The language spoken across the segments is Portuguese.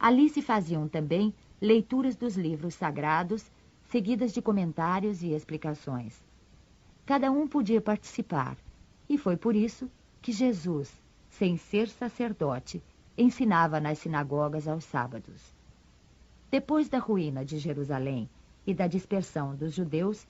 Ali se faziam também leituras dos livros sagrados, seguidas de comentários e explicações. Cada um podia participar, e foi por isso que Jesus, sem ser sacerdote, ensinava nas sinagogas aos sábados. Depois da ruína de Jerusalém e da dispersão dos judeus,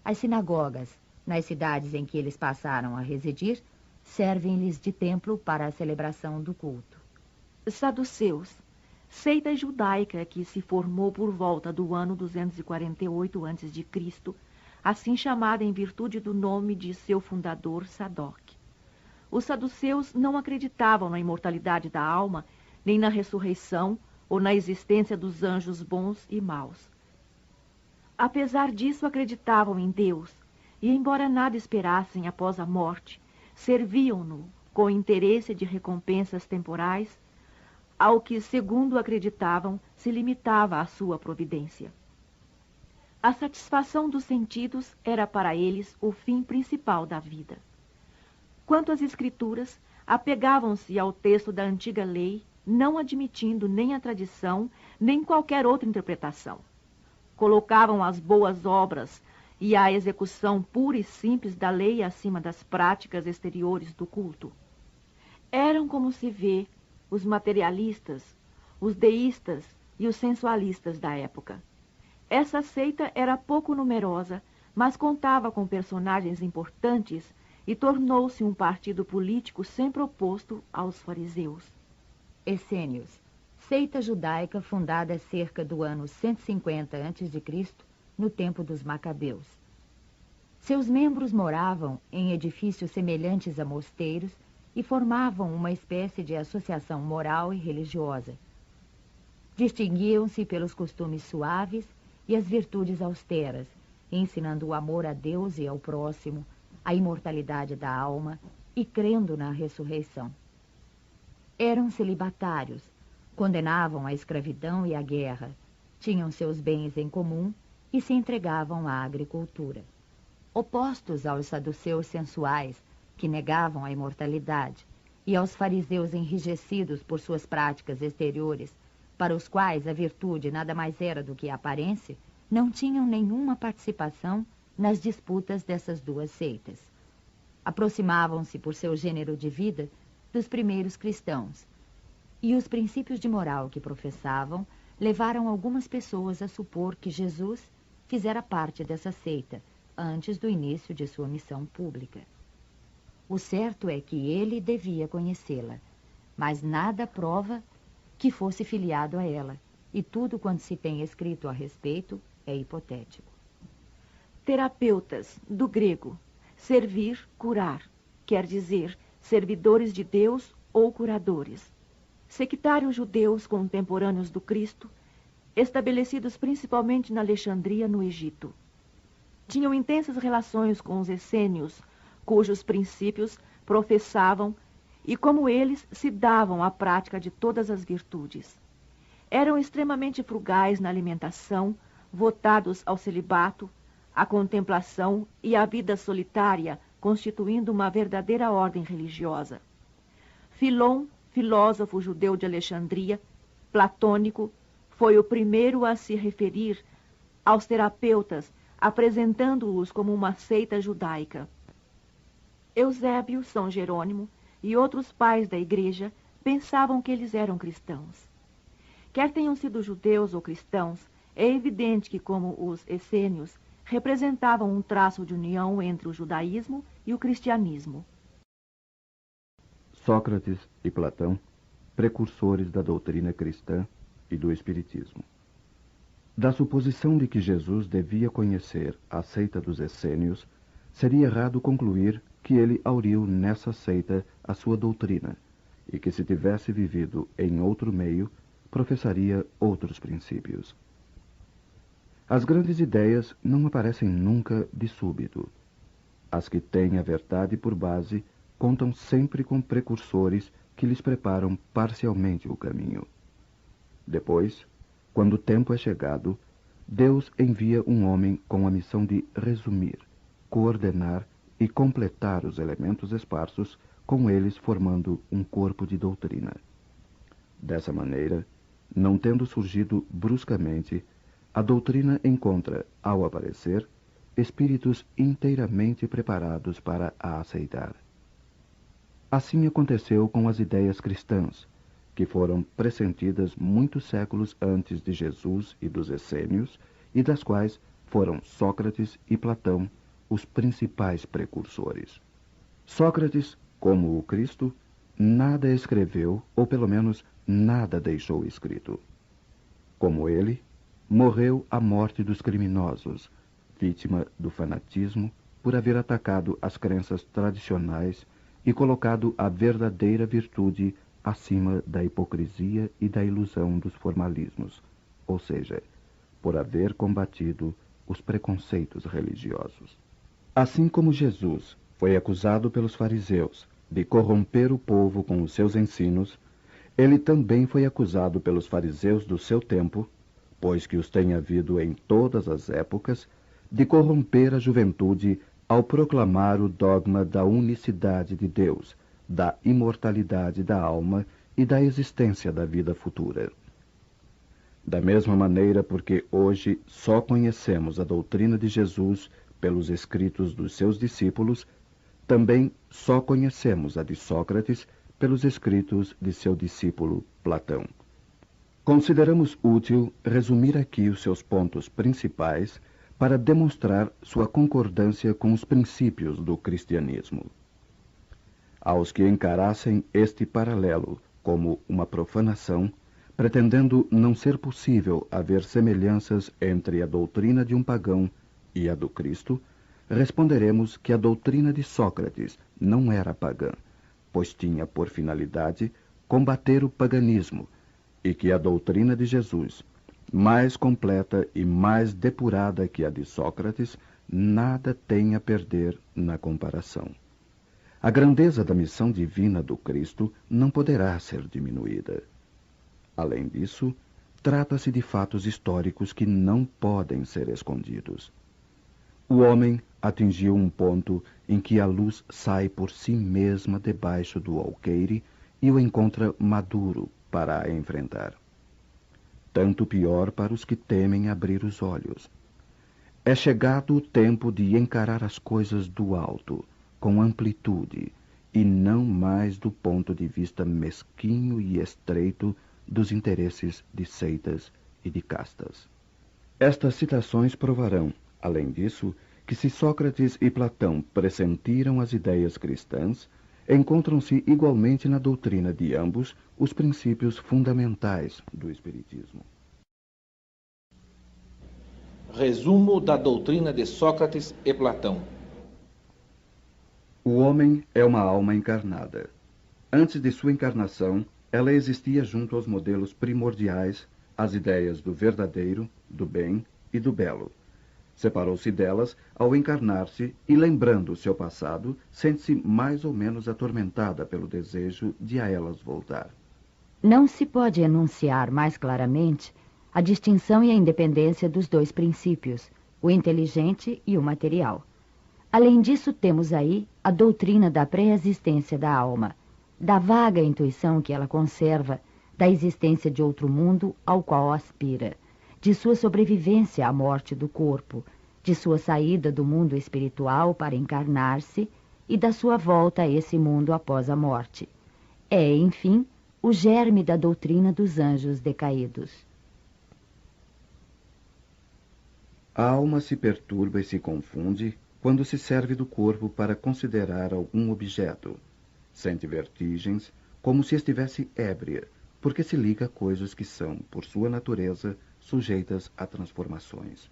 as sinagogas, nas cidades em que eles passaram a residir, servem-lhes de templo para a celebração do culto. Saduceus, seita judaica que se formou por volta do ano 248 a.C., assim chamada em virtude do nome de seu fundador, Sadoc. Os saduceus não acreditavam na imortalidade da alma, nem na ressurreição ou na existência dos anjos bons e maus. Apesar disso, acreditavam em Deus, e embora nada esperassem após a morte, serviam-no com interesse de recompensas temporais, ao que, segundo acreditavam, se limitava a sua providência. A satisfação dos sentidos era para eles o fim principal da vida. Quanto às escrituras, apegavam-se ao texto da antiga lei, não admitindo nem a tradição, nem qualquer outra interpretação. Colocavam as boas obras e a execução pura e simples da lei acima das práticas exteriores do culto. Eram, como se vê, os materialistas, os deístas e os sensualistas da época. Essa seita era pouco numerosa, mas contava com personagens importantes e tornou-se um partido político sempre oposto aos fariseus. Essênios, seita judaica fundada cerca do ano 150 a.C., no tempo dos Macabeus. Seus membros moravam em edifícios semelhantes a mosteiros e formavam uma espécie de associação moral e religiosa. Distinguiam-se pelos costumes suaves e as virtudes austeras, ensinando o amor a Deus e ao próximo, a imortalidade da alma e crendo na ressurreição. Eram celibatários, condenavam a escravidão e a guerra, tinham seus bens em comum e se entregavam à agricultura. Opostos aos saduceus sensuais, que negavam a imortalidade, e aos fariseus enrijecidos por suas práticas exteriores, para os quais a virtude nada mais era do que a aparência, não tinham nenhuma participação nas disputas dessas duas seitas. Aproximavam-se por seu gênero de vida dos primeiros cristãos, e os princípios de moral que professavam levaram algumas pessoas a supor que Jesus fizera parte dessa seita antes do início de sua missão pública. O certo é que ele devia conhecê-la, mas nada prova que fosse filiado a ela, e tudo quanto se tem escrito a respeito é hipotético. Terapeutas, do grego, servir, curar, quer dizer, servidores de Deus ou curadores. Sectários judeus contemporâneos do Cristo, estabelecidos principalmente na Alexandria, no Egito. Tinham intensas relações com os essênios, cujos princípios professavam e, como eles, se davam à prática de todas as virtudes. Eram extremamente frugais na alimentação, votados ao celibato, à contemplação e à vida solitária, constituindo uma verdadeira ordem religiosa. Filon, filósofo judeu de Alexandria, platônico, foi o primeiro a se referir aos terapeutas, apresentando-os como uma seita judaica. Eusébio, São Jerônimo e outros pais da igreja pensavam que eles eram cristãos. Quer tenham sido judeus ou cristãos, é evidente que, como os essênios, representavam um traço de união entre o judaísmo e o cristianismo. Sócrates e Platão, precursores da doutrina cristã e do espiritismo. Da suposição de que Jesus devia conhecer a seita dos essênios, seria errado concluir que ele auriu nessa seita a sua doutrina, e que se tivesse vivido em outro meio, professaria outros princípios. As grandes ideias não aparecem nunca de súbito. As que têm a verdade por base contam sempre com precursores que lhes preparam parcialmente o caminho. Depois, quando o tempo é chegado, Deus envia um homem com a missão de resumir, coordenar e completar os elementos esparsos, com eles formando um corpo de doutrina. Dessa maneira, não tendo surgido bruscamente, a doutrina encontra, ao aparecer, espíritos inteiramente preparados para a aceitar. Assim aconteceu com as ideias cristãs, que foram pressentidas muitos séculos antes de Jesus e dos essênios, e das quais foram Sócrates e Platão os principais precursores. Sócrates, como o Cristo, nada escreveu, ou pelo menos nada deixou escrito. Como ele, morreu a morte dos criminosos, vítima do fanatismo por haver atacado as crenças tradicionais e colocado a verdadeira virtude acima da hipocrisia e da ilusão dos formalismos, ou seja, por haver combatido os preconceitos religiosos. Assim como Jesus foi acusado pelos fariseus de corromper o povo com os seus ensinos, ele também foi acusado pelos fariseus do seu tempo, pois que os tem havido em todas as épocas, de corromper a juventude ao proclamar o dogma da unicidade de Deus, da imortalidade da alma e da existência da vida futura. Da mesma maneira, porque hoje só conhecemos a doutrina de Jesus pelos escritos dos seus discípulos, também só conhecemos a de Sócrates pelos escritos de seu discípulo Platão. Consideramos útil resumir aqui os seus pontos principais para demonstrar sua concordância com os princípios do cristianismo. Aos que encarassem este paralelo como uma profanação, pretendendo não ser possível haver semelhanças entre a doutrina de um pagão e a do Cristo, responderemos que a doutrina de Sócrates não era pagã, pois tinha por finalidade combater o paganismo, e que a doutrina de Jesus, mais completa e mais depurada que a de Sócrates, nada tem a perder na comparação. A grandeza da missão divina do Cristo não poderá ser diminuída. Além disso, trata-se de fatos históricos que não podem ser escondidos. O homem atingiu um ponto em que a luz sai por si mesma debaixo do alqueire e o encontra maduro para a enfrentar. Tanto pior para os que temem abrir os olhos. É chegado o tempo de encarar as coisas do alto, com amplitude, e não mais do ponto de vista mesquinho e estreito dos interesses de seitas e de castas. Estas citações provarão, além disso, que se Sócrates e Platão pressentiram as ideias cristãs, encontram-se igualmente na doutrina de ambos os princípios fundamentais do Espiritismo. Resumo da doutrina de Sócrates e Platão. O homem é uma alma encarnada. Antes de sua encarnação, ela existia junto aos modelos primordiais, as ideias do verdadeiro, do bem e do belo. Separou-se delas ao encarnar-se e, lembrando seu passado, sente-se mais ou menos atormentada pelo desejo de a elas voltar. Não se pode enunciar mais claramente a distinção e a independência dos dois princípios, o inteligente e o material. Além disso, temos aí a doutrina da pré-existência da alma, da vaga intuição que ela conserva, da existência de outro mundo ao qual aspira, de sua sobrevivência à morte do corpo, de sua saída do mundo espiritual para encarnar-se e da sua volta a esse mundo após a morte. É, enfim, o germe da doutrina dos anjos decaídos. A alma se perturba e se confunde quando se serve do corpo para considerar algum objeto. Sente vertigens, como se estivesse ébria, porque se liga a coisas que são, por sua natureza, sujeitas a transformações.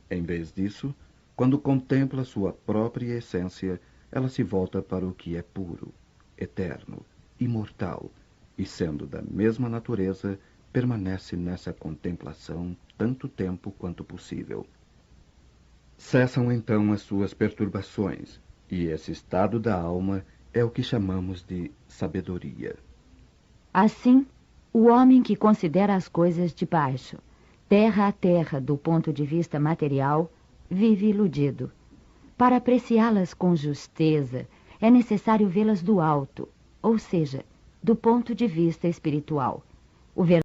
Em vez disso, quando contempla sua própria essência, ela se volta para o que é puro, eterno, imortal, e sendo da mesma natureza, permanece nessa contemplação tanto tempo quanto possível. Cessam então as suas perturbações, e esse estado da alma é o que chamamos de sabedoria. Assim, o homem que considera as coisas de baixo, terra a terra do ponto de vista material, vive iludido. Para apreciá-las com justeza, é necessário vê-las do alto, ou seja, do ponto de vista espiritual. O